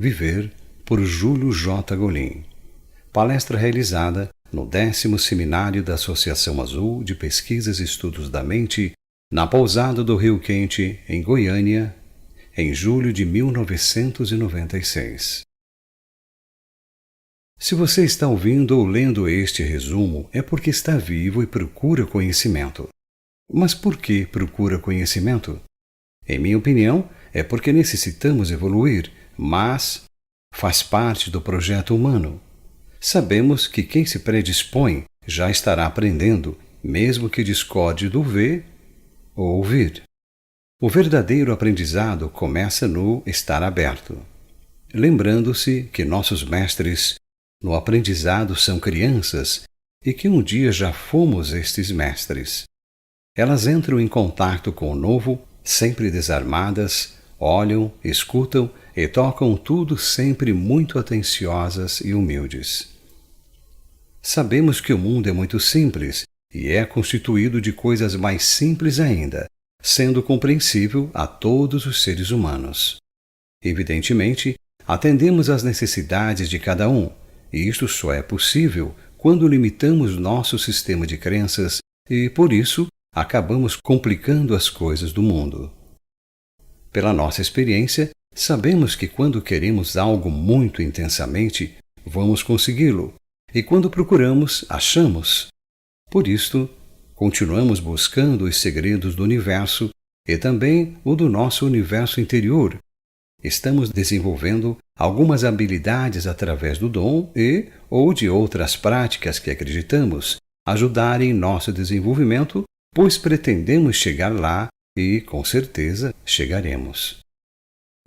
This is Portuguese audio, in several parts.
Viver, por Júlio J. Golin. Palestra realizada no 10º Seminário da Associação Azul de Pesquisas e Estudos da Mente, na Pousada do Rio Quente, em Goiânia, em julho de 1996. Se você está ouvindo ou lendo este resumo, é porque está vivo e procura conhecimento. Mas por que procura conhecimento? Em minha opinião, é porque necessitamos evoluir, mas faz parte do projeto humano. Sabemos que quem se predispõe já estará aprendendo, mesmo que discorde do ver ou ouvir. O verdadeiro aprendizado começa no estar aberto. Lembrando-se que nossos mestres no aprendizado são crianças e que um dia já fomos estes mestres. Elas entram em contato com o novo, sempre desarmadas, olham, escutam e tocam tudo sempre muito atenciosas e humildes. Sabemos que o mundo é muito simples e é constituído de coisas mais simples ainda, sendo compreensível a todos os seres humanos. Evidentemente, atendemos às necessidades de cada um, e isto só é possível quando limitamos nosso sistema de crenças e, por isso, acabamos complicando as coisas do mundo. Pela nossa experiência, sabemos que quando queremos algo muito intensamente, vamos consegui-lo, e quando procuramos, achamos. Por isto, continuamos buscando os segredos do universo e também o do nosso universo interior. Estamos desenvolvendo algumas habilidades através do dom e ou de outras práticas que acreditamos ajudarem nosso desenvolvimento, pois pretendemos chegar lá e, com certeza, chegaremos.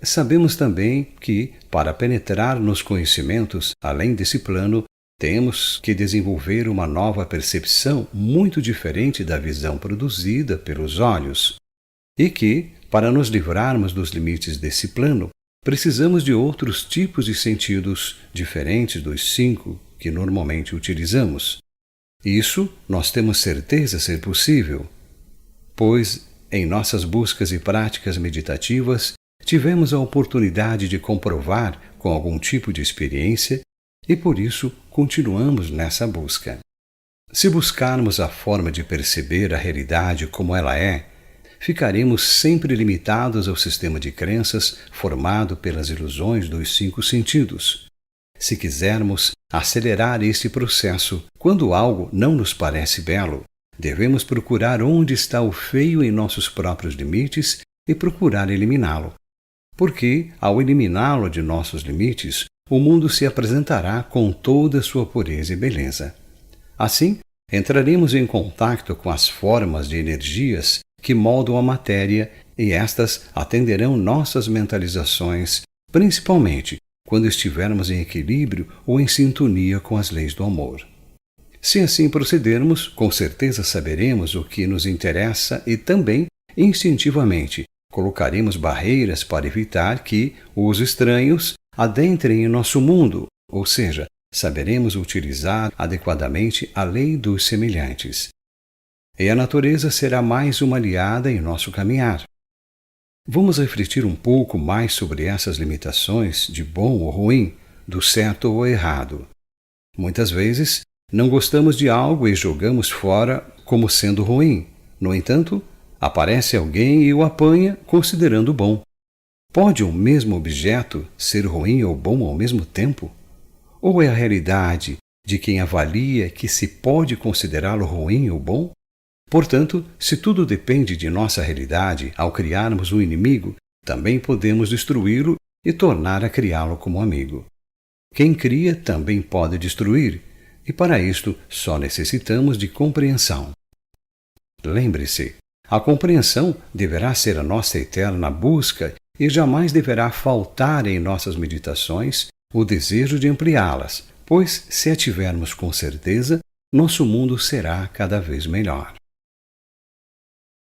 Sabemos também que, para penetrar nos conhecimentos além desse plano, temos que desenvolver uma nova percepção muito diferente da visão produzida pelos olhos, e que, para nos livrarmos dos limites desse plano, precisamos de outros tipos de sentidos diferentes dos 5 que normalmente utilizamos. Isso nós temos certeza ser possível, pois, em nossas buscas e práticas meditativas, tivemos a oportunidade de comprovar com algum tipo de experiência e, por isso, continuamos nessa busca. Se buscarmos a forma de perceber a realidade como ela é, ficaremos sempre limitados ao sistema de crenças formado pelas ilusões dos 5 sentidos. Se quisermos acelerar este processo, quando algo não nos parece belo, devemos procurar onde está o feio em nossos próprios limites e procurar eliminá-lo. Porque, ao eliminá-lo de nossos limites, o mundo se apresentará com toda a sua pureza e beleza. Assim, entraremos em contato com as formas de energias que moldam a matéria e estas atenderão nossas mentalizações, principalmente quando estivermos em equilíbrio ou em sintonia com as leis do amor. Se assim procedermos, com certeza saberemos o que nos interessa e também, instintivamente, colocaremos barreiras para evitar que os estranhos adentrem em nosso mundo, ou seja, saberemos utilizar adequadamente a lei dos semelhantes. E a natureza será mais uma aliada em nosso caminhar. Vamos refletir um pouco mais sobre essas limitações de bom ou ruim, do certo ou errado. Muitas vezes, não gostamos de algo e jogamos fora como sendo ruim. No entanto, aparece alguém e o apanha considerando bom. Pode um mesmo objeto ser ruim ou bom ao mesmo tempo? Ou é a realidade de quem avalia que se pode considerá-lo ruim ou bom? Portanto, se tudo depende de nossa realidade, ao criarmos um inimigo, também podemos destruí-lo e tornar a criá-lo como amigo. Quem cria também pode destruir, e para isto só necessitamos de compreensão. Lembre-se, a compreensão deverá ser a nossa eterna busca e jamais deverá faltar em nossas meditações o desejo de ampliá-las, pois, se a tivermos com certeza, nosso mundo será cada vez melhor.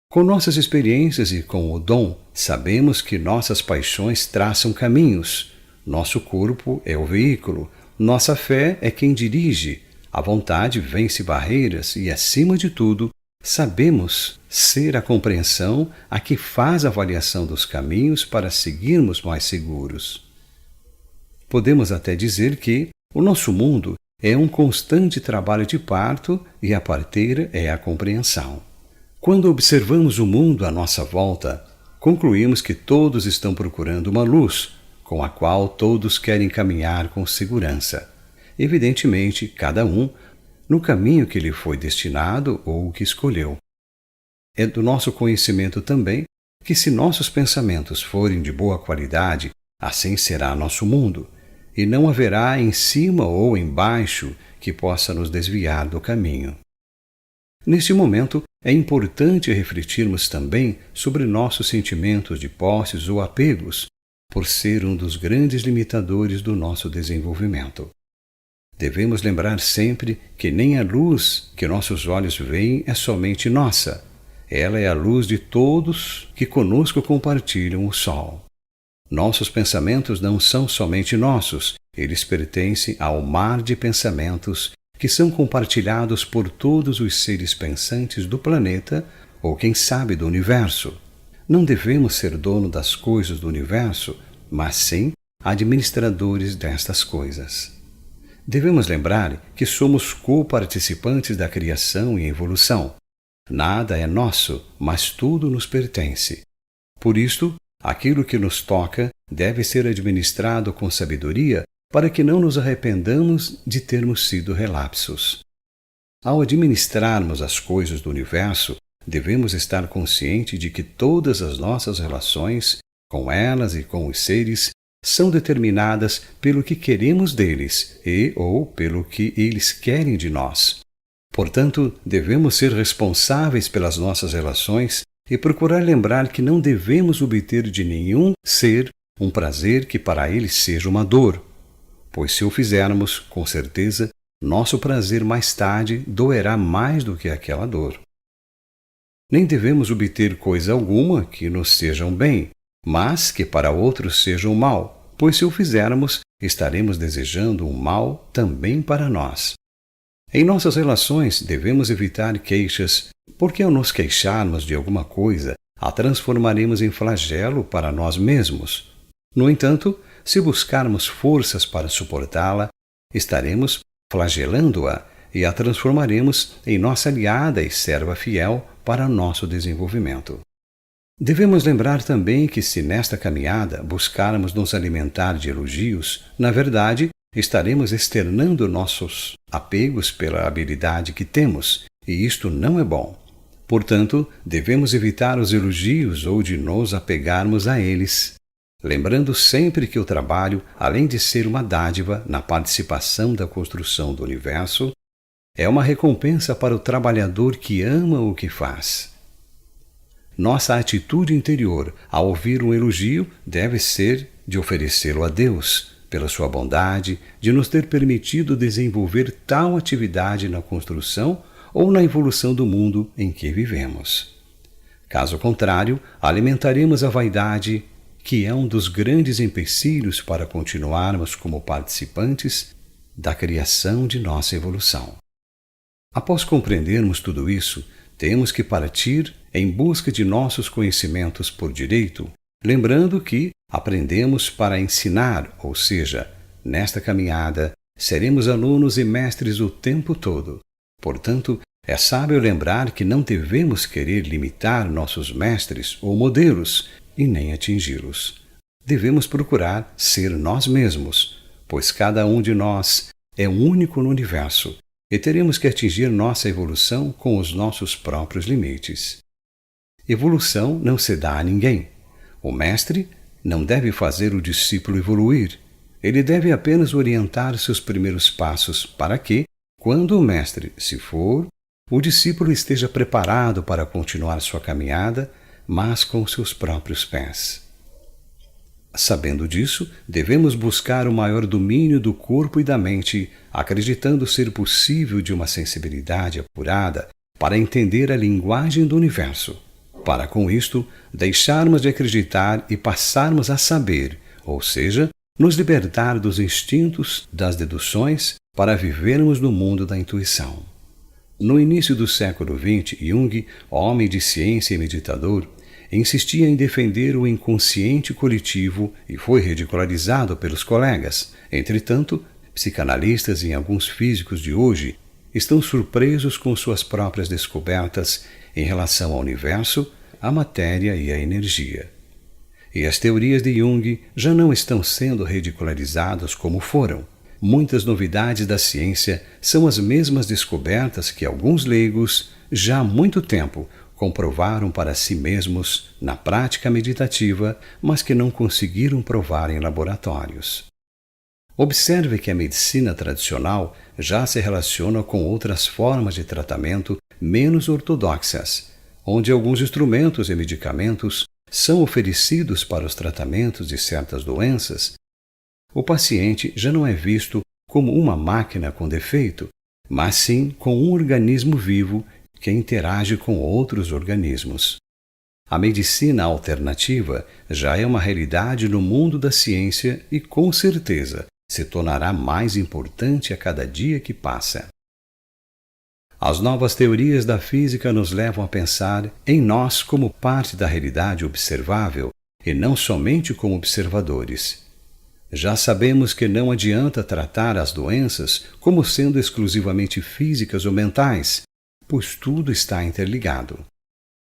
Com nossas experiências e com o dom, sabemos que nossas paixões traçam caminhos. Nosso corpo é o veículo, nossa fé é quem dirige, a vontade vence barreiras e, acima de tudo, sabemos ser a compreensão a que faz a avaliação dos caminhos para seguirmos mais seguros. Podemos até dizer que o nosso mundo é um constante trabalho de parto e a parteira é a compreensão. Quando observamos o mundo à nossa volta, concluímos que todos estão procurando uma luz, com a qual todos querem caminhar com segurança. Evidentemente, cada um no caminho que lhe foi destinado ou que escolheu. É do nosso conhecimento também que, se nossos pensamentos forem de boa qualidade, assim será nosso mundo, e não haverá em cima ou embaixo que possa nos desviar do caminho. Neste momento, é importante refletirmos também sobre nossos sentimentos de posses ou apegos, por ser um dos grandes limitadores do nosso desenvolvimento. Devemos lembrar sempre que nem a luz que nossos olhos veem é somente nossa. Ela é a luz de todos que conosco compartilham o sol. Nossos pensamentos não são somente nossos, eles pertencem ao mar de pensamentos que são compartilhados por todos os seres pensantes do planeta ou, quem sabe, do universo. Não devemos ser dono das coisas do universo, mas sim administradores destas coisas. Devemos lembrar que somos co-participantes da criação e evolução. Nada é nosso, mas tudo nos pertence. Por isto, aquilo que nos toca deve ser administrado com sabedoria para que não nos arrependamos de termos sido relapsos. Ao administrarmos as coisas do universo, devemos estar conscientes de que todas as nossas relações, com elas e com os seres, são determinadas pelo que queremos deles ou pelo que eles querem de nós. Portanto, devemos ser responsáveis pelas nossas relações e procurar lembrar que não devemos obter de nenhum ser um prazer que para ele seja uma dor, pois se o fizermos, com certeza, nosso prazer mais tarde doerá mais do que aquela dor. Nem devemos obter coisa alguma que nos seja um bem, mas que para outros seja um mal, pois se o fizermos, estaremos desejando um mal também para nós. Em nossas relações, devemos evitar queixas, porque ao nos queixarmos de alguma coisa, a transformaremos em flagelo para nós mesmos. No entanto, se buscarmos forças para suportá-la, estaremos flagelando-a e a transformaremos em nossa aliada e serva fiel para nosso desenvolvimento. Devemos lembrar também que, se nesta caminhada buscarmos nos alimentar de elogios, na verdade, estaremos externando nossos apegos pela habilidade que temos, e isto não é bom. Portanto, devemos evitar os elogios ou de nos apegarmos a eles, lembrando sempre que o trabalho, além de ser uma dádiva na participação da construção do universo, é uma recompensa para o trabalhador que ama o que faz. Nossa atitude interior ao ouvir um elogio deve ser de oferecê-lo a Deus, pela sua bondade, de nos ter permitido desenvolver tal atividade na construção ou na evolução do mundo em que vivemos. Caso contrário, alimentaremos a vaidade, que é um dos grandes empecilhos para continuarmos como participantes da criação de nossa evolução. Após compreendermos tudo isso, temos que partir em busca de nossos conhecimentos por direito, lembrando que aprendemos para ensinar, ou seja, nesta caminhada, seremos alunos e mestres o tempo todo. Portanto, é sábio lembrar que não devemos querer limitar nossos mestres ou modelos e nem atingi-los. Devemos procurar ser nós mesmos, pois cada um de nós é único no universo e teremos que atingir nossa evolução com os nossos próprios limites. Evolução não se dá a ninguém. O mestre não deve fazer o discípulo evoluir. Ele deve apenas orientar seus primeiros passos para que, quando o mestre se for, o discípulo esteja preparado para continuar sua caminhada, mas com seus próprios pés. Sabendo disso, devemos buscar o maior domínio do corpo e da mente, acreditando ser possível de uma sensibilidade apurada para entender a linguagem do universo. Para com isto, deixarmos de acreditar e passarmos a saber, ou seja, nos libertar dos instintos, das deduções, para vivermos no mundo da intuição. No início do século XX, Jung, homem de ciência e meditador, insistia em defender o inconsciente coletivo e foi ridicularizado pelos colegas. Entretanto, psicanalistas e alguns físicos de hoje estão surpresos com suas próprias descobertas em relação ao universo, à matéria e à energia. E as teorias de Jung já não estão sendo ridicularizadas como foram. Muitas novidades da ciência são as mesmas descobertas que alguns leigos, já há muito tempo, comprovaram para si mesmos na prática meditativa, mas que não conseguiram provar em laboratórios. Observe que a medicina tradicional já se relaciona com outras formas de tratamento menos ortodoxas, onde alguns instrumentos e medicamentos são oferecidos para os tratamentos de certas doenças. O paciente já não é visto como uma máquina com defeito, mas sim como um organismo vivo que interage com outros organismos. A medicina alternativa já é uma realidade no mundo da ciência e, com certeza, se tornará mais importante a cada dia que passa. As novas teorias da física nos levam a pensar em nós como parte da realidade observável e não somente como observadores. Já sabemos que não adianta tratar as doenças como sendo exclusivamente físicas ou mentais, pois tudo está interligado.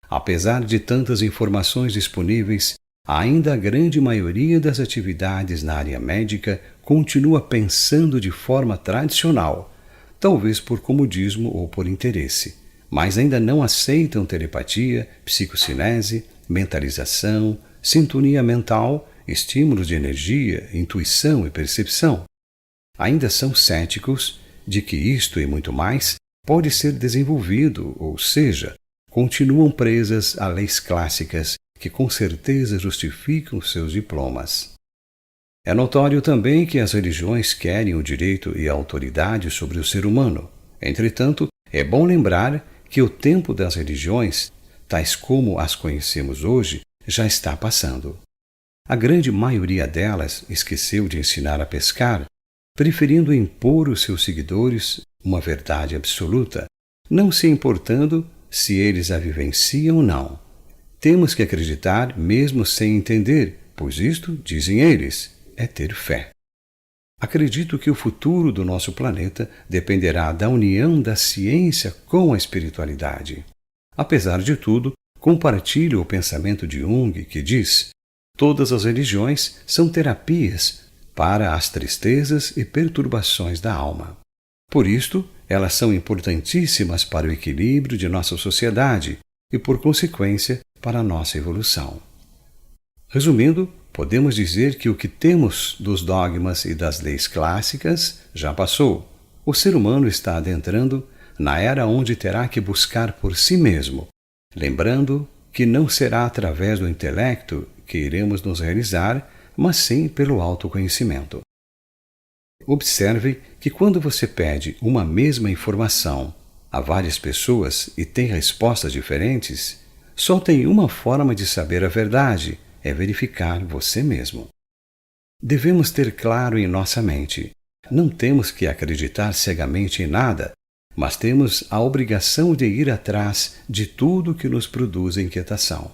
Apesar de tantas informações disponíveis, ainda a grande maioria das atividades na área médica continua pensando de forma tradicional, talvez por comodismo ou por interesse, mas ainda não aceitam telepatia, psicocinese, mentalização, sintonia mental, estímulos de energia, intuição e percepção. Ainda são céticos de que isto e muito mais pode ser desenvolvido, ou seja, continuam presas a leis clássicas que com certeza justificam seus diplomas. É notório também que as religiões querem o direito e a autoridade sobre o ser humano. Entretanto, é bom lembrar que o tempo das religiões, tais como as conhecemos hoje, já está passando. A grande maioria delas esqueceu de ensinar a pescar, preferindo impor aos seus seguidores uma verdade absoluta, não se importando se eles a vivenciam ou não. Temos que acreditar mesmo sem entender, pois isto, dizem eles, é ter fé. Acredito que o futuro do nosso planeta dependerá da união da ciência com a espiritualidade. Apesar de tudo, compartilho o pensamento de Jung, que diz: todas as religiões são terapias para as tristezas e perturbações da alma. Por isto, elas são importantíssimas para o equilíbrio de nossa sociedade e, por consequência, para a nossa evolução. Resumindo, podemos dizer que o que temos dos dogmas e das leis clássicas já passou. O ser humano está adentrando na era onde terá que buscar por si mesmo, lembrando que não será através do intelecto que iremos nos realizar, mas sim pelo autoconhecimento. Observe que quando você pede uma mesma informação a várias pessoas e tem respostas diferentes, só tem uma forma de saber a verdade, é verificar você mesmo. Devemos ter claro em nossa mente: não temos que acreditar cegamente em nada, mas temos a obrigação de ir atrás de tudo que nos produz inquietação.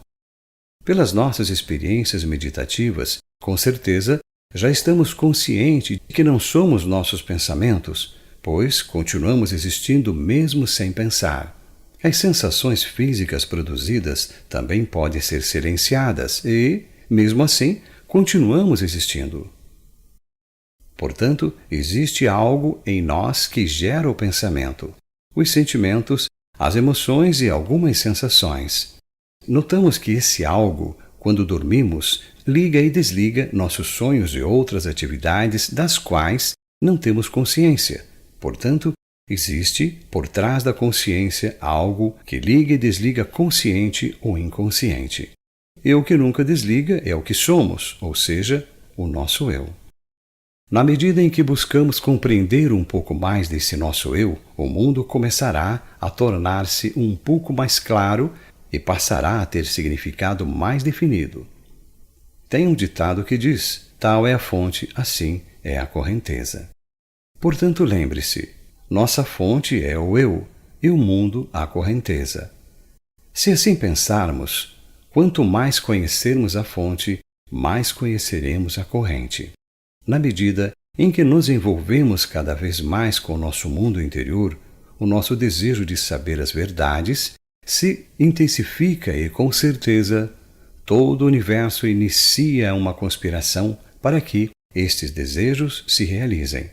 Pelas nossas experiências meditativas, com certeza, já estamos conscientes de que não somos nossos pensamentos, pois continuamos existindo mesmo sem pensar. As sensações físicas produzidas também podem ser silenciadas e, mesmo assim, continuamos existindo. Portanto, existe algo em nós que gera o pensamento, os sentimentos, as emoções e algumas sensações. Notamos que esse algo, quando dormimos, liga e desliga nossos sonhos e outras atividades das quais não temos consciência. Portanto, existe, por trás da consciência, algo que liga e desliga consciente ou inconsciente. E o que nunca desliga é o que somos, ou seja, o nosso eu. Na medida em que buscamos compreender um pouco mais desse nosso eu, o mundo começará a tornar-se um pouco mais claro e passará a ter significado mais definido. Tem um ditado que diz: tal é a fonte, assim é a correnteza. Portanto, lembre-se, nossa fonte é o eu e o mundo a correnteza. Se assim pensarmos, Quanto mais conhecermos a fonte, mais conheceremos a corrente. Na medida em que nos envolvemos cada vez mais com o nosso mundo interior, o nosso desejo de saber as verdades se intensifica e, com certeza, todo o universo inicia uma conspiração para que estes desejos se realizem.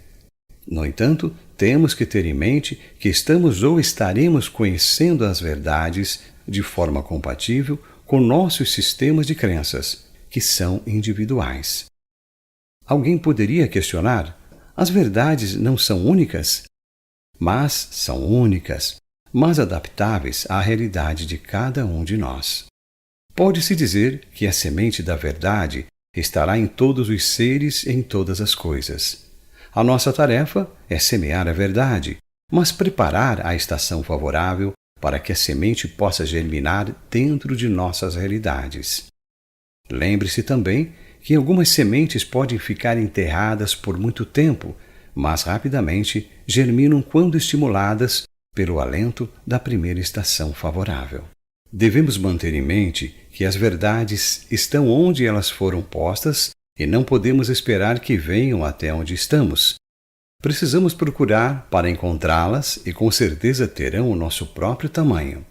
No entanto, temos que ter em mente que estamos ou estaremos conhecendo as verdades de forma compatível com nossos sistemas de crenças, que são individuais. Alguém poderia questionar: as verdades não são únicas? Mas são únicas, mas adaptáveis à realidade de cada um de nós. Pode-se dizer que a semente da verdade estará em todos os seres e em todas as coisas. A nossa tarefa é semear a verdade, mas preparar a estação favorável para que a semente possa germinar dentro de nossas realidades. Lembre-se também que algumas sementes podem ficar enterradas por muito tempo, mas rapidamente germinam quando estimuladas pelo alento da primeira estação favorável. Devemos manter em mente que as verdades estão onde elas foram postas e não podemos esperar que venham até onde estamos. Precisamos procurar para encontrá-las e com certeza terão o nosso próprio tamanho.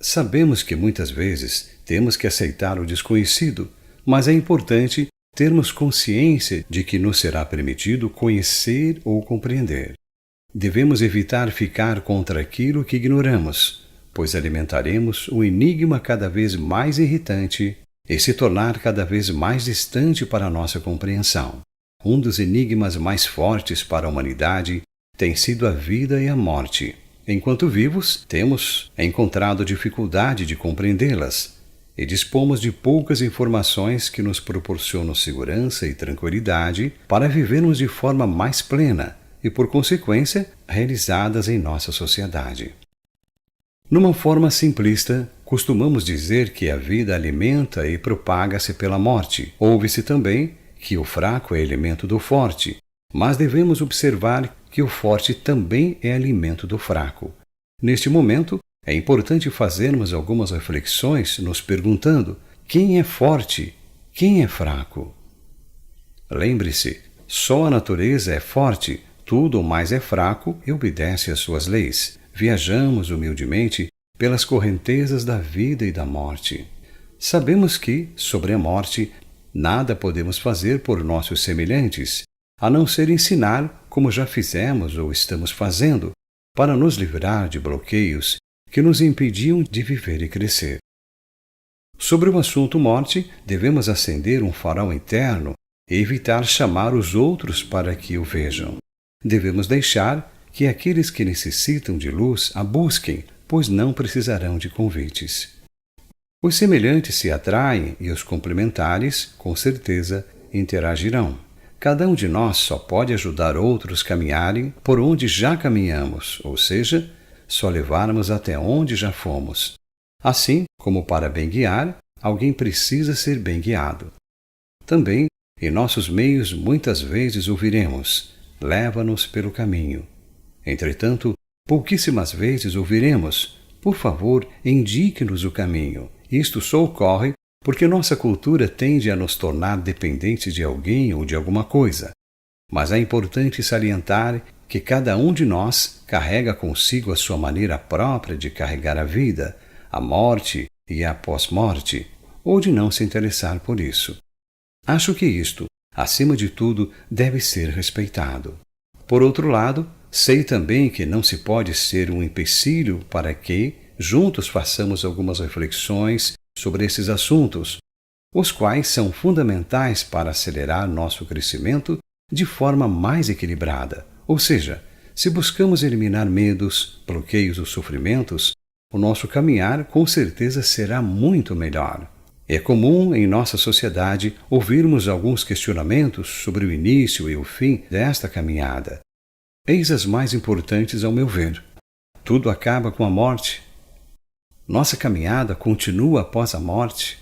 Sabemos que muitas vezes temos que aceitar o desconhecido, mas é importante termos consciência de que nos será permitido conhecer ou compreender. Devemos evitar ficar contra aquilo que ignoramos, pois alimentaremos um enigma cada vez mais irritante e se tornar cada vez mais distante para a nossa compreensão. Um dos enigmas mais fortes para a humanidade tem sido a vida e a morte. Enquanto vivos, temos encontrado dificuldade de compreendê-las e dispomos de poucas informações que nos proporcionam segurança e tranquilidade para vivermos de forma mais plena e, por consequência, realizadas em nossa sociedade. Numa forma simplista, costumamos dizer que a vida alimenta e propaga-se pela morte. Ouve-se também que o fraco é alimento do forte, mas devemos observar que o forte também é alimento do fraco. Neste momento, é importante fazermos algumas reflexões nos perguntando: quem é forte? Quem é fraco? Lembre-se, só a natureza é forte, tudo o mais é fraco e obedece às suas leis. Viajamos humildemente pelas correntezas da vida e da morte. Sabemos que, sobre a morte, nada podemos fazer por nossos semelhantes, a não ser ensinar como já fizemos ou estamos fazendo, para nos livrar de bloqueios que nos impediam de viver e crescer. Sobre o assunto morte, devemos acender um farol interno e evitar chamar os outros para que o vejam. Devemos deixar que aqueles que necessitam de luz a busquem, pois não precisarão de convites. Os semelhantes se atraem e os complementares, com certeza, interagirão. Cada um de nós só pode ajudar outros a caminharem por onde já caminhamos, ou seja, só levarmos até onde já fomos. Assim como para bem guiar, alguém precisa ser bem guiado. Também, em nossos meios, muitas vezes ouviremos: leva-nos pelo caminho. Entretanto, pouquíssimas vezes ouviremos: por favor, indique-nos o caminho. Isto só ocorre porque nossa cultura tende a nos tornar dependentes de alguém ou de alguma coisa. Mas é importante salientar que cada um de nós carrega consigo a sua maneira própria de carregar a vida, a morte e a pós-morte, ou de não se interessar por isso. Acho que isto, acima de tudo, deve ser respeitado. Por outro lado, sei também que não se pode ser um empecilho para que juntos façamos algumas reflexões sobre esses assuntos, os quais são fundamentais para acelerar nosso crescimento de forma mais equilibrada. Ou seja, se buscamos eliminar medos, bloqueios ou sofrimentos, o nosso caminhar com certeza será muito melhor. É comum em nossa sociedade ouvirmos alguns questionamentos sobre o início e o fim desta caminhada. Eis as mais importantes ao meu ver. Tudo acaba com a morte. Nossa caminhada continua após a morte.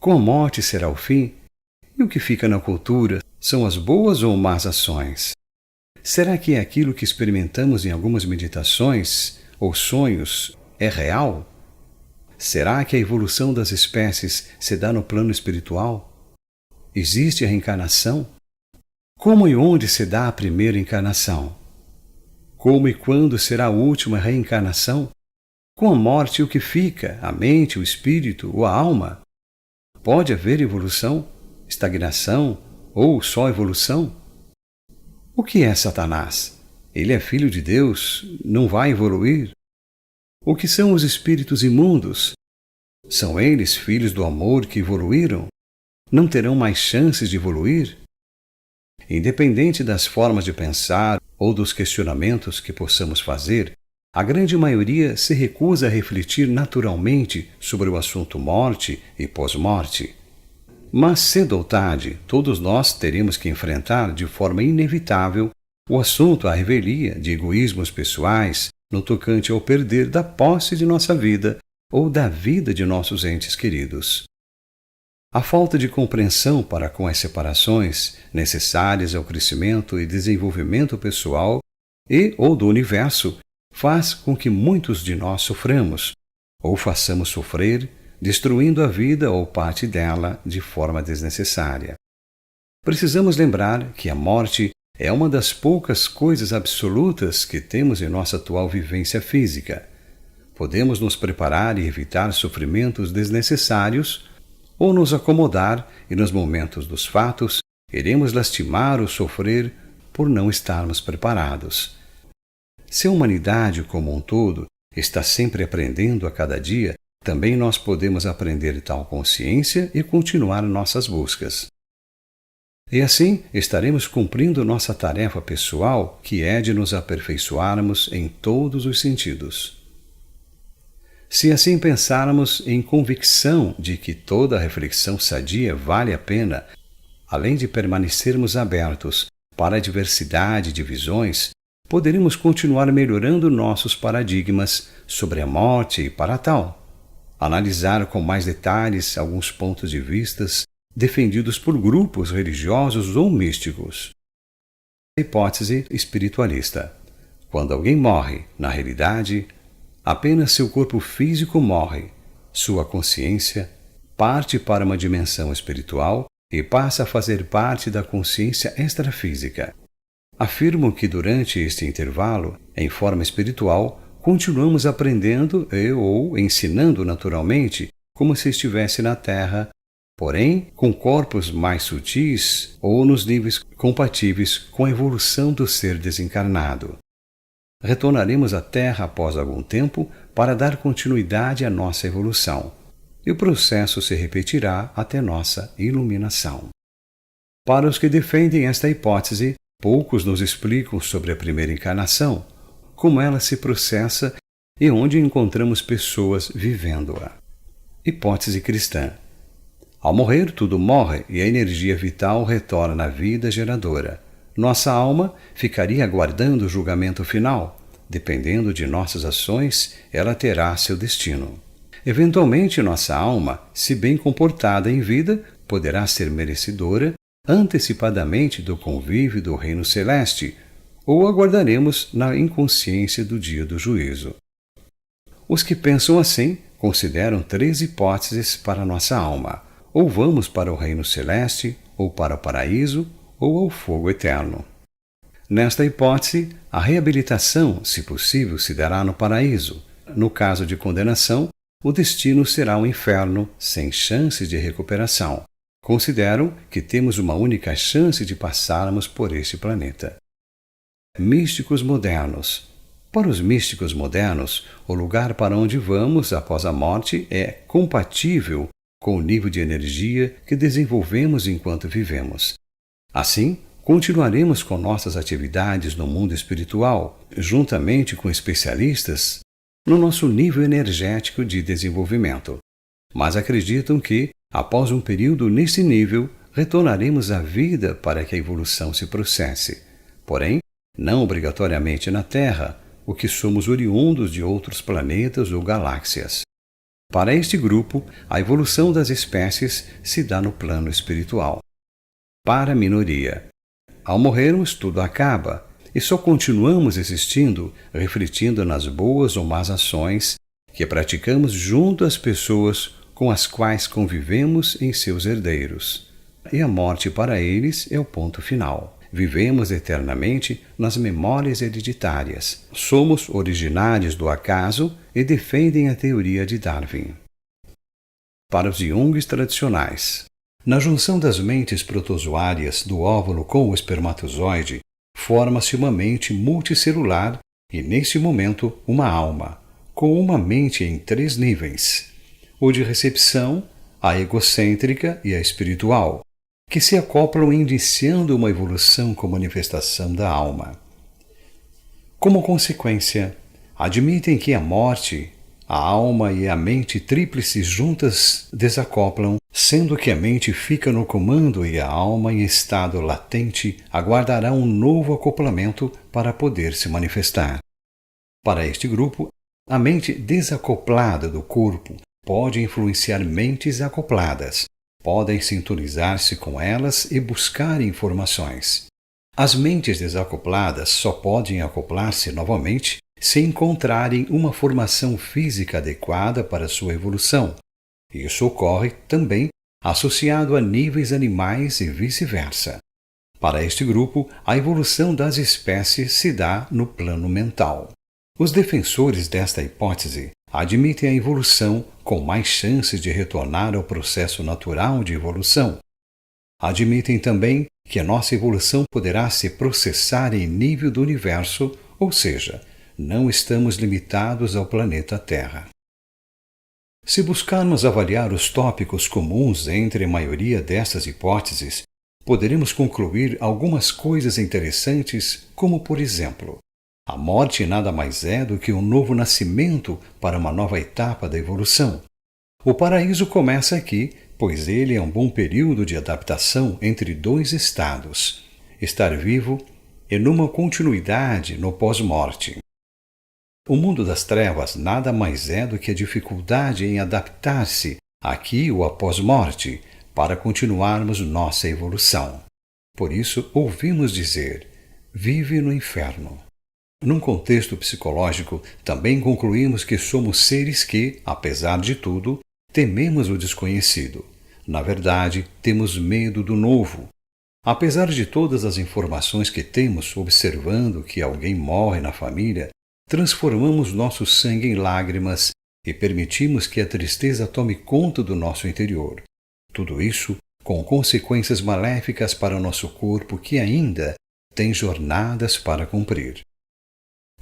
Com a morte será o fim? E o que fica na cultura são as boas ou más ações? Será que aquilo que experimentamos em algumas meditações ou sonhos é real? será que a evolução das espécies se dá no plano espiritual? Existe a reencarnação? Como e onde se dá a primeira encarnação? Como e quando será a última reencarnação? Com a morte, o que fica? A mente, o espírito ou a alma? Pode haver evolução, estagnação ou só evolução? O que é Satanás? Ele é filho de Deus, não vai evoluir? O que são os espíritos imundos? São eles filhos do amor que evoluíram? Não terão mais chances de evoluir? Independente das formas de pensar ou dos questionamentos que possamos fazer, a grande maioria se recusa a refletir naturalmente sobre o assunto morte e pós-morte. Mas cedo ou tarde, todos nós teremos que enfrentar de forma inevitável o assunto à revelia de egoísmos pessoais no tocante ao perder da posse de nossa vida ou da vida de nossos entes queridos. A falta de compreensão para com as separações necessárias ao crescimento e desenvolvimento pessoal e ou do universo faz com que muitos de nós soframos, ou façamos sofrer, destruindo a vida ou parte dela de forma desnecessária. Precisamos lembrar que a morte é uma das poucas coisas absolutas que temos em nossa atual vivência física. Podemos nos preparar e evitar sofrimentos desnecessários, ou nos acomodar e, nos momentos dos fatos, iremos lastimar ou sofrer por não estarmos preparados. Se a humanidade como um todo está sempre aprendendo a cada dia, também nós podemos aprender tal consciência e continuar nossas buscas. E assim estaremos cumprindo nossa tarefa pessoal, que é de nos aperfeiçoarmos em todos os sentidos. Se assim pensarmos em convicção de que toda reflexão sadia vale a pena, além de permanecermos abertos para a diversidade de visões, poderemos continuar melhorando nossos paradigmas sobre a morte e para tal. Analisar com mais detalhes alguns pontos de vistas defendidos por grupos religiosos ou místicos. Hipótese espiritualista. Quando alguém morre, na realidade, apenas seu corpo físico morre. Sua consciência parte para uma dimensão espiritual e passa a fazer parte da consciência extrafísica. Afirmo que durante este intervalo, em forma espiritual, continuamos aprendendo ou ensinando naturalmente como se estivesse na Terra, porém com corpos mais sutis ou nos níveis compatíveis com a evolução do ser desencarnado. Retornaremos à Terra após algum tempo para dar continuidade à nossa evolução, e o processo se repetirá até nossa iluminação. Para os que defendem esta hipótese, poucos nos explicam sobre a primeira encarnação, como ela se processa e onde encontramos pessoas vivendo-a. Hipótese cristã. Ao morrer, tudo morre e a energia vital retorna à vida geradora. Nossa alma ficaria aguardando o julgamento final. Dependendo de nossas ações, ela terá seu destino. Eventualmente, nossa alma, se bem comportada em vida, poderá ser merecedora antecipadamente do convívio do reino celeste, ou aguardaremos na inconsciência do dia do juízo. Os que pensam assim consideram 3 hipóteses para nossa alma: ou vamos para o reino celeste, ou para o paraíso, ou ao fogo eterno. Nesta hipótese, a reabilitação, se possível, se dará no paraíso. No caso de condenação, o destino será o inferno, sem chances de recuperação. Consideram que temos uma única chance de passarmos por este planeta. Místicos modernos. Para os místicos modernos, o lugar para onde vamos após a morte é compatível com o nível de energia que desenvolvemos enquanto vivemos. Assim, continuaremos com nossas atividades no mundo espiritual, juntamente com especialistas no nosso nível energético de desenvolvimento. Mas acreditam que, após um período nesse nível, retornaremos à vida para que a evolução se processe. Porém, não obrigatoriamente na Terra, o que somos oriundos de outros planetas ou galáxias. Para este grupo, a evolução das espécies se dá no plano espiritual. Para a minoria, ao morrermos, tudo acaba, e só continuamos existindo, refletindo nas boas ou más ações que praticamos junto às pessoas com as quais convivemos em seus herdeiros. E a morte para eles é o ponto final. Vivemos eternamente nas memórias hereditárias. Somos originários do acaso e defendem a teoria de Darwin. Para os Jungs tradicionais, na junção das mentes protozoárias do óvulo com o espermatozoide, forma-se uma mente multicelular e, nesse momento, uma alma, com uma mente em 3 níveis: o de recepção, a egocêntrica e a espiritual, que se acoplam iniciando uma evolução com manifestação da alma. Como consequência, admitem que a morte, a alma e a mente tríplice juntas desacoplam, sendo que a mente fica no comando e a alma, em estado latente, aguardará um novo acoplamento para poder se manifestar. Para este grupo, a mente desacoplada do corpo pode influenciar mentes acopladas, podem sintonizar-se com elas e buscar informações. As mentes desacopladas só podem acoplar-se novamente se encontrarem uma formação física adequada para sua evolução. Isso ocorre também associado a níveis animais e vice-versa. Para este grupo, a evolução das espécies se dá no plano mental. Os defensores desta hipótese admitem a evolução com mais chances de retornar ao processo natural de evolução. Admitem também que a nossa evolução poderá se processar em nível do universo, ou seja, não estamos limitados ao planeta Terra. Se buscarmos avaliar os tópicos comuns entre a maioria destas hipóteses, poderemos concluir algumas coisas interessantes, como, por exemplo, a morte nada mais é do que um novo nascimento para uma nova etapa da evolução. O paraíso começa aqui, pois ele é um bom período de adaptação entre 2 estados: estar vivo e numa continuidade no pós-morte. O mundo das trevas nada mais é do que a dificuldade em adaptar-se, aqui ou após morte, para continuarmos nossa evolução. Por isso, ouvimos dizer: vive no inferno. Num contexto psicológico, também concluímos que somos seres que, apesar de tudo, tememos o desconhecido. Na verdade, temos medo do novo. Apesar de todas as informações que temos observando que alguém morre na família, transformamos nosso sangue em lágrimas e permitimos que a tristeza tome conta do nosso interior. Tudo isso com consequências maléficas para o nosso corpo que ainda tem jornadas para cumprir.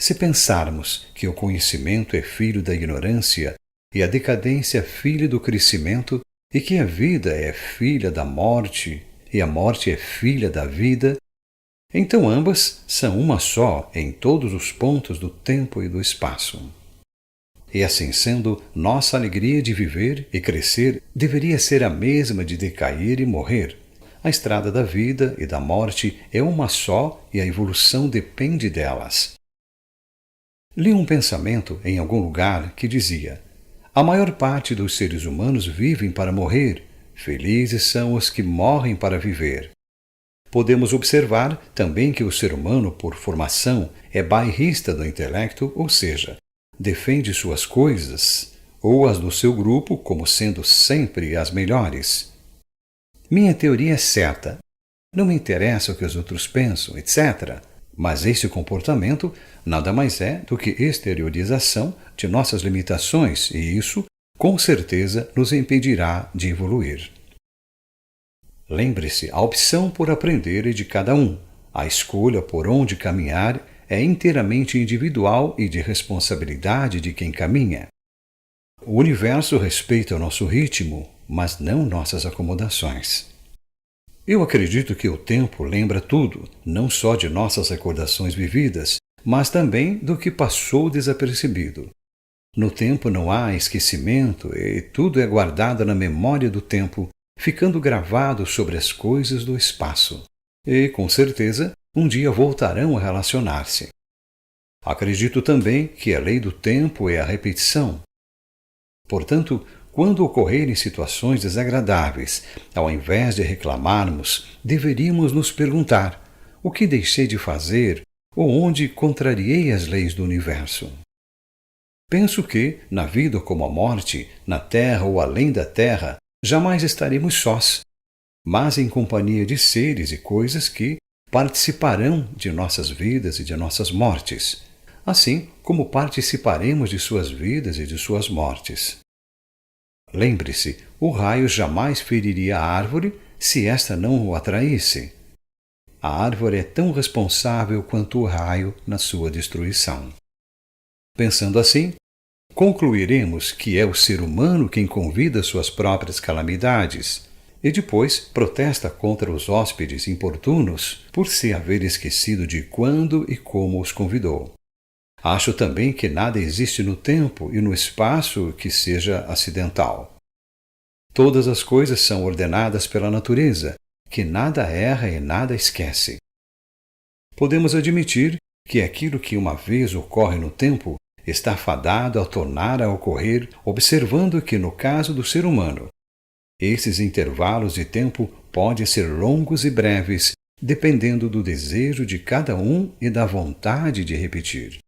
Se pensarmos que o conhecimento é filho da ignorância e a decadência filha do crescimento, e que a vida é filha da morte e a morte é filha da vida, então ambas são uma só em todos os pontos do tempo e do espaço. E assim sendo, nossa alegria de viver e crescer deveria ser a mesma de decair e morrer. A estrada da vida e da morte é uma só e a evolução depende delas. Li um pensamento em algum lugar que dizia: a maior parte dos seres humanos vivem para morrer, felizes são os que morrem para viver. Podemos observar também que o ser humano, por formação, é bairrista do intelecto, ou seja, defende suas coisas, ou as do seu grupo, como sendo sempre as melhores. Minha teoria é certa. Não me interessa o que os outros pensam, etc. Mas esse comportamento nada mais é do que exteriorização de nossas limitações e isso, com certeza, nos impedirá de evoluir. Lembre-se, a opção por aprender é de cada um. A escolha por onde caminhar é inteiramente individual e de responsabilidade de quem caminha. O universo respeita o nosso ritmo, mas não nossas acomodações. Eu acredito que o tempo lembra tudo, não só de nossas recordações vividas, mas também do que passou desapercebido. No tempo não há esquecimento e tudo é guardado na memória do tempo, ficando gravado sobre as coisas do espaço. E, com certeza, um dia voltarão a relacionar-se. Acredito também que a lei do tempo é a repetição. Portanto, quando ocorrerem situações desagradáveis, ao invés de reclamarmos, deveríamos nos perguntar: o que deixei de fazer ou onde contrariei as leis do universo? Penso que, na vida como a morte, na terra ou além da terra, jamais estaremos sós, mas em companhia de seres e coisas que participarão de nossas vidas e de nossas mortes, assim como participaremos de suas vidas e de suas mortes. Lembre-se, o raio jamais feriria a árvore se esta não o atraísse. A árvore é tão responsável quanto o raio na sua destruição. Pensando assim, concluiremos que é o ser humano quem convida suas próprias calamidades e depois protesta contra os hóspedes importunos por se haver esquecido de quando e como os convidou. Acho também que nada existe no tempo e no espaço que seja acidental. Todas as coisas são ordenadas pela natureza, que nada erra e nada esquece. Podemos admitir que aquilo que uma vez ocorre no tempo está fadado a tornar a ocorrer, observando que, no caso do ser humano, esses intervalos de tempo podem ser longos e breves, dependendo do desejo de cada um e da vontade de repetir.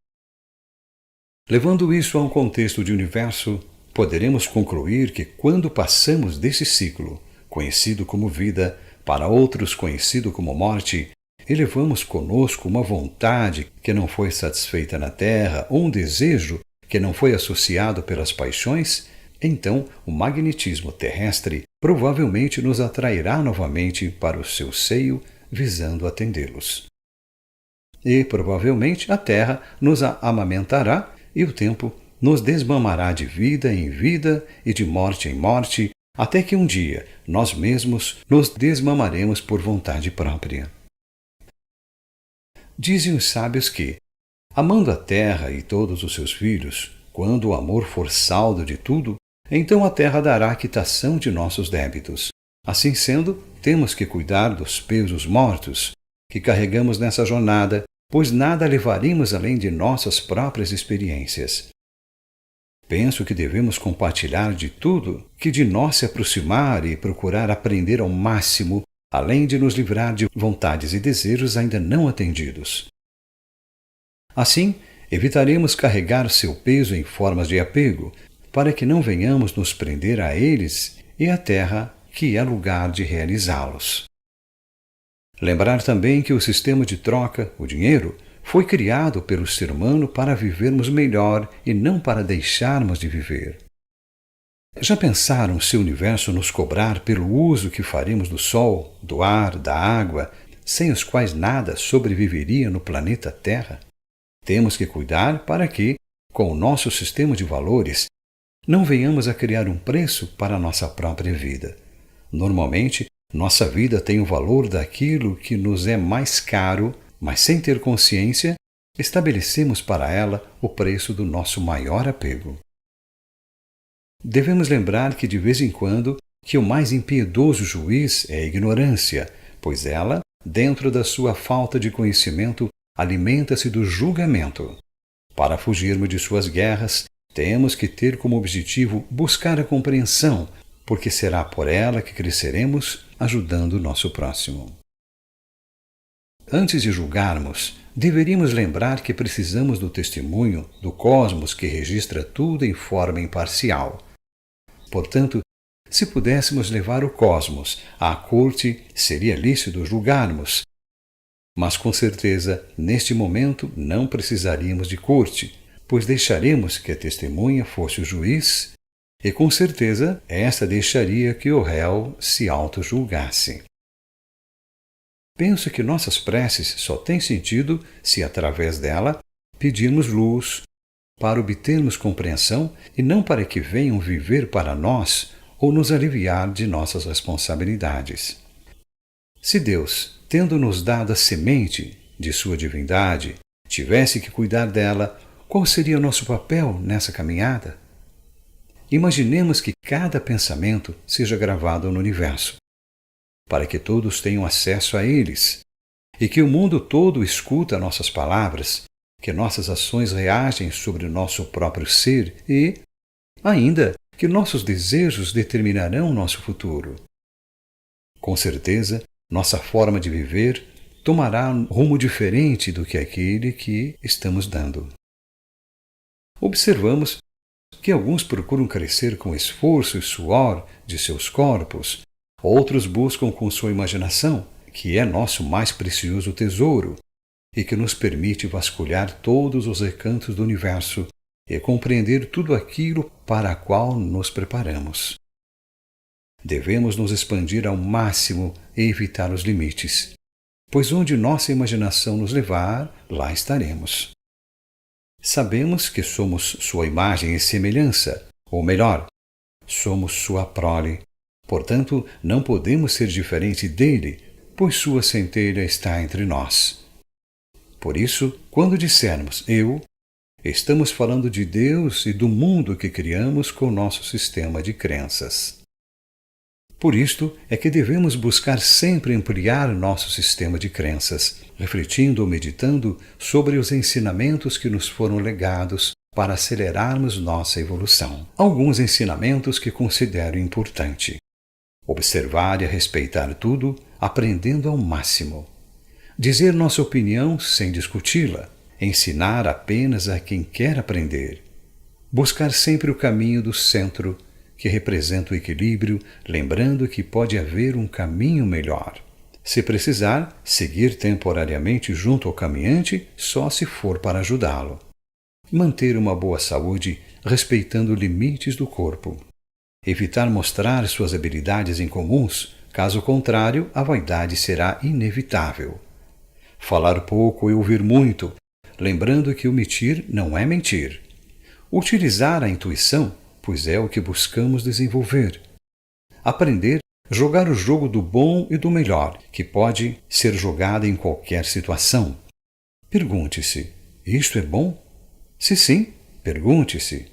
Levando isso a um contexto de universo, poderemos concluir que quando passamos desse ciclo, conhecido como vida, para outros conhecido como morte, elevamos conosco uma vontade que não foi satisfeita na Terra ou um desejo que não foi associado pelas paixões, então o magnetismo terrestre provavelmente nos atrairá novamente para o seu seio, visando atendê-los. E provavelmente a Terra nos amamentará e o tempo nos desmamará de vida em vida e de morte em morte, até que um dia nós mesmos nos desmamaremos por vontade própria. Dizem os sábios que, amando a terra e todos os seus filhos, quando o amor for saldo de tudo, então a terra dará quitação de nossos débitos. Assim sendo, temos que cuidar dos pesos mortos que carregamos nessa jornada, pois nada levaremos além de nossas próprias experiências. Penso que devemos compartilhar de tudo que de nós se aproximar e procurar aprender ao máximo, além de nos livrar de vontades e desejos ainda não atendidos. Assim, evitaremos carregar seu peso em formas de apego, para que não venhamos nos prender a eles e à terra, que é lugar de realizá-los. Lembrar também que o sistema de troca, o dinheiro, foi criado pelo ser humano para vivermos melhor e não para deixarmos de viver. Já pensaram se o universo nos cobrar pelo uso que faremos do sol, do ar, da água, sem os quais nada sobreviveria no planeta Terra? Temos que cuidar para que, com o nosso sistema de valores, não venhamos a criar um preço para a nossa própria vida. Normalmente, nossa vida tem o valor daquilo que nos é mais caro, mas sem ter consciência, estabelecemos para ela o preço do nosso maior apego. Devemos lembrar que de vez em quando que o mais impiedoso juiz é a ignorância, pois ela, dentro da sua falta de conhecimento, alimenta-se do julgamento. Para fugirmos de suas guerras, temos que ter como objetivo buscar a compreensão, porque será por ela que cresceremos ajudando o nosso próximo. Antes de julgarmos, deveríamos lembrar que precisamos do testemunho do cosmos que registra tudo em forma imparcial. Portanto, se pudéssemos levar o cosmos à corte, seria lícito julgarmos. Mas com certeza, neste momento, não precisaríamos de corte, pois deixaremos que a testemunha fosse o juiz e, com certeza, esta deixaria que o réu se auto-julgasse. Penso que nossas preces só têm sentido se, através dela, pedirmos luz, para obtermos compreensão e não para que venham viver para nós ou nos aliviar de nossas responsabilidades. Se Deus, tendo nos dado a semente de sua divindade, tivesse que cuidar dela, qual seria o nosso papel nessa caminhada? Imaginemos que cada pensamento seja gravado no universo, para que todos tenham acesso a eles, e que o mundo todo escuta nossas palavras, que nossas ações reagem sobre o nosso próprio ser e, ainda, que nossos desejos determinarão nosso futuro. Com certeza, nossa forma de viver tomará um rumo diferente do que aquele que estamos dando. Observamos que alguns procuram crescer com esforço e suor de seus corpos, outros buscam com sua imaginação, que é nosso mais precioso tesouro e que nos permite vasculhar todos os recantos do universo e compreender tudo aquilo para a qual nos preparamos. Devemos nos expandir ao máximo e evitar os limites, pois onde nossa imaginação nos levar, lá estaremos. Sabemos que somos sua imagem e semelhança, ou melhor, somos sua prole. Portanto, não podemos ser diferente dele, pois sua centelha está entre nós. Por isso, quando dissermos eu, estamos falando de Deus e do mundo que criamos com nosso sistema de crenças. Por isto é que devemos buscar sempre ampliar nosso sistema de crenças, refletindo ou meditando sobre os ensinamentos que nos foram legados para acelerarmos nossa evolução. Alguns ensinamentos que considero importante. Observar e respeitar tudo, aprendendo ao máximo. Dizer nossa opinião sem discuti-la. Ensinar apenas a quem quer aprender. Buscar sempre o caminho do centro, que representa o equilíbrio, lembrando que pode haver um caminho melhor. Se precisar, seguir temporariamente junto ao caminhante só se for para ajudá-lo. Manter uma boa saúde, respeitando limites do corpo. Evitar mostrar suas habilidades incomuns, caso contrário, a vaidade será inevitável. Falar pouco e ouvir muito, lembrando que omitir não é mentir. Utilizar a intuição, pois é o que buscamos desenvolver. Aprender a jogar o jogo do bom e do melhor, que pode ser jogado em qualquer situação. Pergunte-se: isto é bom? Se sim, pergunte-se: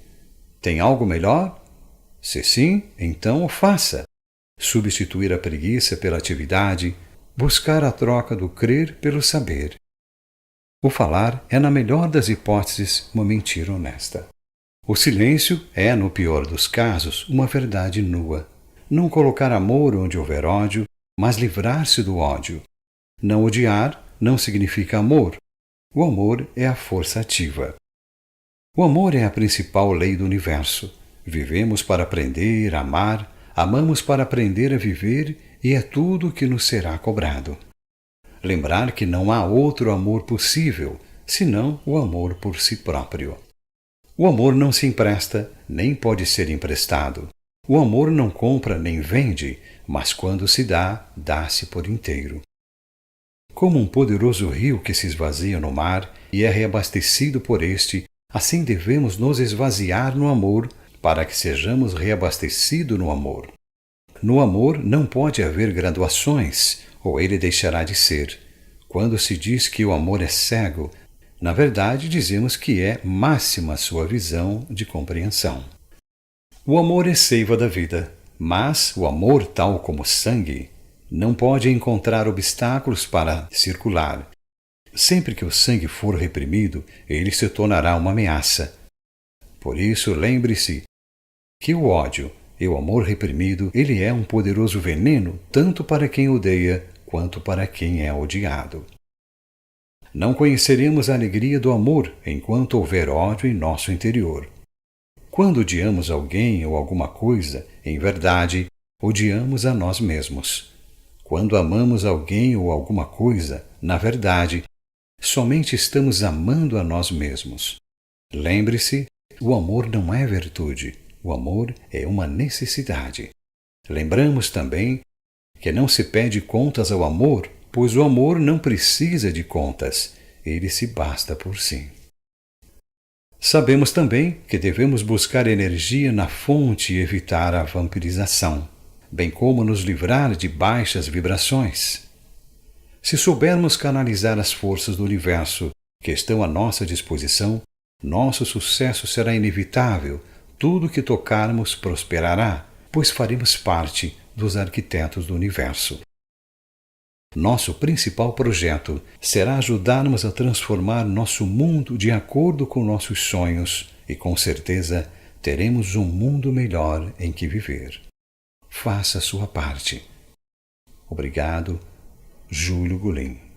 tem algo melhor? Se sim, então o faça. Substituir a preguiça pela atividade, buscar a troca do crer pelo saber. O falar é, na melhor das hipóteses, uma mentira honesta. O silêncio é, no pior dos casos, uma verdade nua. Não colocar amor onde houver ódio, mas livrar-se do ódio. Não odiar não significa amor. O amor é a força ativa. O amor é a principal lei do universo. Vivemos para aprender, amar, amamos para aprender a viver e é tudo o que nos será cobrado. Lembrar que não há outro amor possível, senão o amor por si próprio. O amor não se empresta, nem pode ser emprestado. O amor não compra nem vende, mas quando se dá, dá-se por inteiro. Como um poderoso rio que se esvazia no mar e é reabastecido por este, assim devemos nos esvaziar no amor para que sejamos reabastecidos no amor. No amor não pode haver graduações, ou ele deixará de ser. Quando se diz que o amor é cego, na verdade dizemos que é máxima sua visão de compreensão. O amor é seiva da vida, mas o amor, tal como sangue, não pode encontrar obstáculos para circular. Sempre que o sangue for reprimido, ele se tornará uma ameaça. Por isso, lembre-se que o ódio e o amor reprimido, ele é um poderoso veneno tanto para quem odeia quanto para quem é odiado. Não conheceremos a alegria do amor enquanto houver ódio em nosso interior. Quando odiamos alguém ou alguma coisa, em verdade, odiamos a nós mesmos. Quando amamos alguém ou alguma coisa, na verdade, somente estamos amando a nós mesmos. Lembre-se, o amor não é virtude, o amor é uma necessidade. Lembramos também que não se pede contas ao amor, pois o amor não precisa de contas, ele se basta por si. Sabemos também que devemos buscar energia na fonte e evitar a vampirização, bem como nos livrar de baixas vibrações. Se soubermos canalizar as forças do universo que estão à nossa disposição, nosso sucesso será inevitável, tudo que tocarmos prosperará, pois faremos parte dos arquitetos do universo. Nosso principal projeto será ajudarmos a transformar nosso mundo de acordo com nossos sonhos e, com certeza, teremos um mundo melhor em que viver. Faça a sua parte. Obrigado, Júlio Golin.